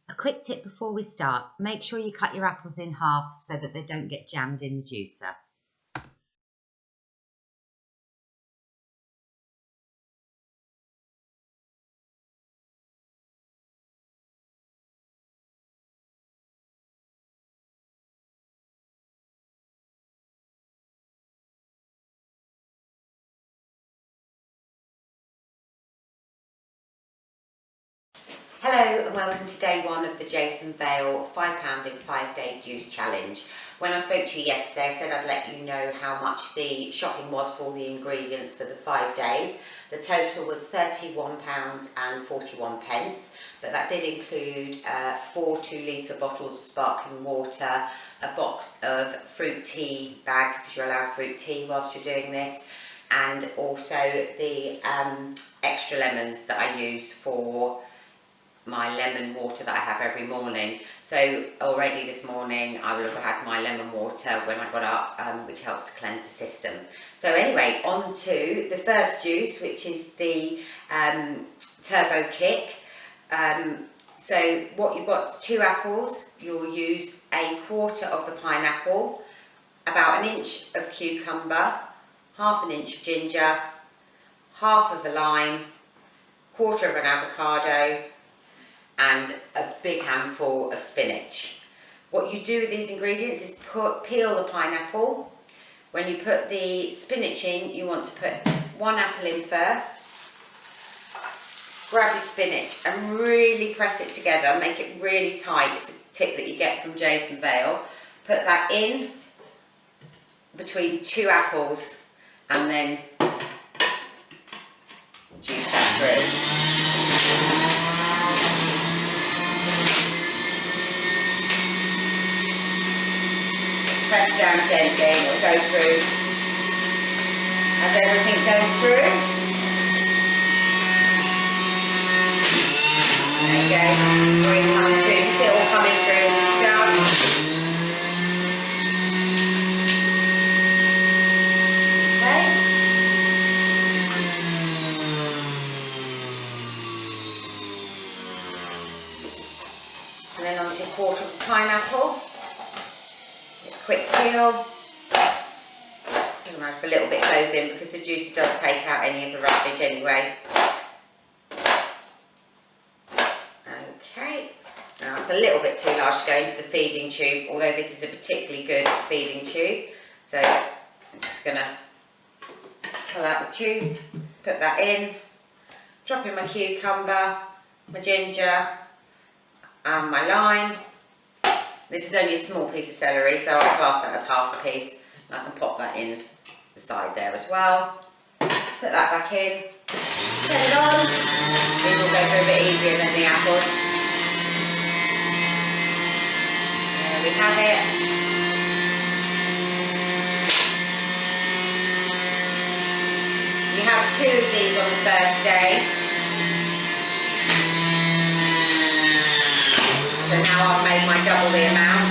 A quick tip before we start, make sure you cut your apples in half so that they don't get jammed in the juicer. Hello and welcome to day one of the Jason Vale £5 in 5 day juice challenge. When I spoke to you yesterday, I said I'd let you know how much the shopping was for the ingredients for the 5 days. The total was £31.41, but that did include 4 2-litre bottles of sparkling water, a box of fruit tea bags because you're allowed fruit tea whilst you're doing this, and also the extra lemons that I use for my lemon water that I have every morning. So already this morning I will have had my lemon water when I got up, which helps to cleanse the system. So anyway, on to the first juice, which is the Turbo Kick. So what you've got, 2 apples, you'll use a quarter of the pineapple, about 1 inch of cucumber, half an inch of ginger, half of a lime, quarter of an avocado, and a big handful of spinach. What you do with these ingredients is peel the pineapple. When you put the spinach in, you want to put 1 apple in first. Grab your spinach and really press it together, make it really tight. It's a tip that you get from Jason Vale. Put that in between 2 apples and then juice that through. Press down gently, it'll go through. As everything goes through, there you go, really coming through, you see it all coming through as it's done. Okay. And then onto a quarter of the pineapple. Quick peel. Doesn't matter if a little bit goes in because the juice does take out any of the roughage anyway. Okay, now it's a little bit too large to go into the feeding tube, although this is a particularly good feeding tube. So I'm just going to pull out the tube, put that in, drop in my cucumber, my ginger and my lime. This is only a small piece of celery, so I'll class that as half a piece. And I can pop that in the side there as well. Put that back in. Turn it on. These will go through a bit easier than the apples. There we have it. You have 2 of these on the first day. So now I've made my double the amount.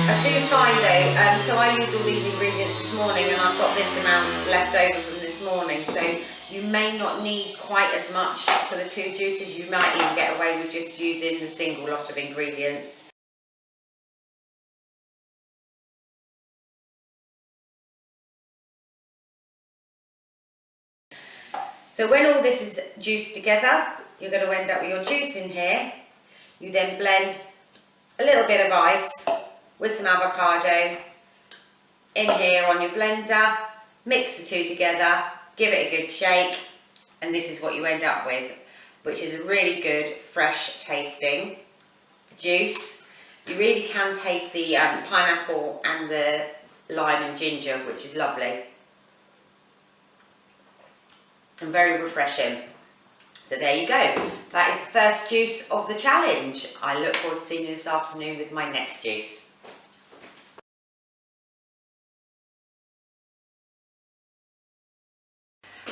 I do find though, so I used all these ingredients this morning and I've got this amount left over from this morning, so you may not need quite as much for the 2 juices. You might even get away with just using the single lot of ingredients. So when all this is juiced together, you're going to end up with your juice in here. You then blend a little bit of ice with some avocado in here on your blender, mix the 2 together, give it a good shake, and this is what you end up with, which is a really good, fresh tasting juice. You really can taste the pineapple and the lime and ginger, which is lovely and very refreshing. So there you go. That is the first juice of the challenge. I look forward to seeing you this afternoon with my next juice.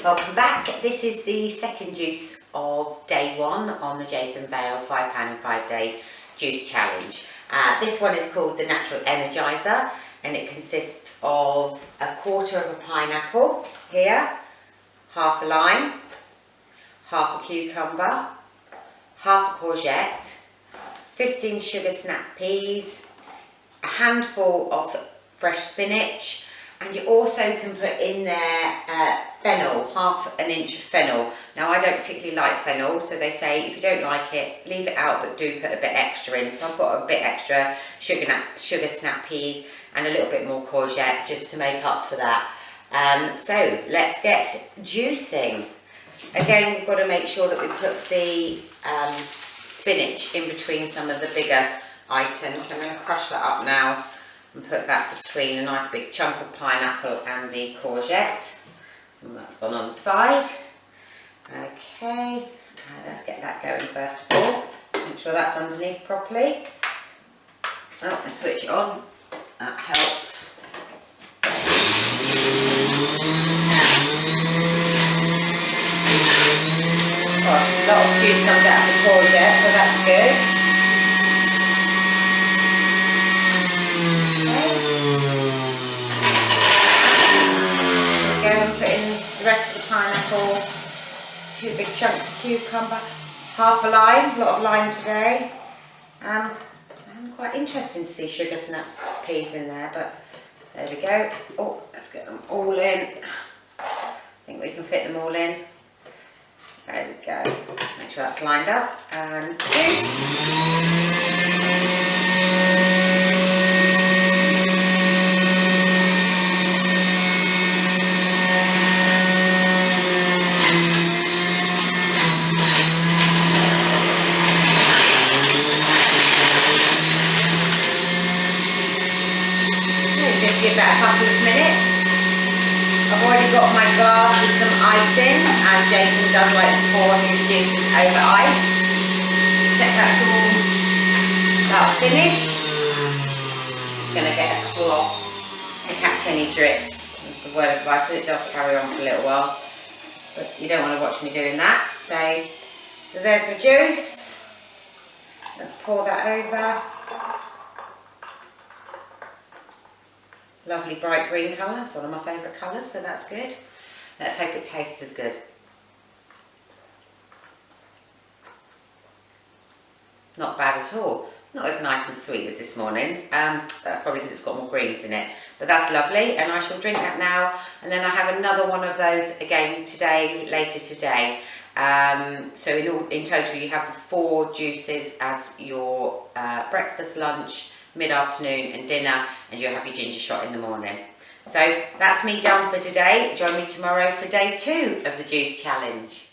Welcome back. This is the second juice of day 1 on the Jason Vale £5 in 5 day juice challenge. This one is called the Natural Energizer, and it consists of a quarter of a pineapple here, half a lime, half a cucumber, half a courgette, 15 sugar snap peas, a handful of fresh spinach, and you also can put in there fennel, half an inch of fennel. Now I don't particularly like fennel, so they say if you don't like it, leave it out, but do put a bit extra in. So I've got a bit extra sugar snap peas and a little bit more courgette just to make up for that. So let's get juicing. Again, we've got to make sure that we put the spinach in between some of the bigger items. So I'm going to crush that up now and put that between a nice big chunk of pineapple and the courgette. And that's gone on the side. Okay, let's get that going first of all. Make sure that's underneath properly. Oh, and switch it on. That helps. Oh, a lot of juice comes out of the courgette, so that's good. Okay. Go and put in the rest of the pineapple, 2 big chunks of cucumber, half a lime, a lot of lime today. Quite interesting to see sugar snap peas in there, but there we go. Oh, let's get them all in. I think we can fit them all in. There we go. Make sure that's lined up. And juice. Just give that a couple of minutes. I've already got my glass with some ice in, as Jason does like to pour his juices over ice. Check that's all about finished. Just going to get a cloth to catch any drips. That's the word of advice, but it does carry on for a little while. But you don't want to watch me doing that. So there's my juice. Let's pour that over. Lovely bright green colour, it's one of my favourite colours, so that's good. Let's hope it tastes as good. Not bad at all. Not as nice and sweet as this morning's. That's probably because it's got more greens in it. But that's lovely, and I shall drink that now. And then I have another one of those again today, later today. So in total you have 4 juices as your breakfast, lunch, mid-afternoon and dinner, and you'll have your ginger shot in the morning. So that's me done for today. Join me tomorrow for day 2 of the juice challenge.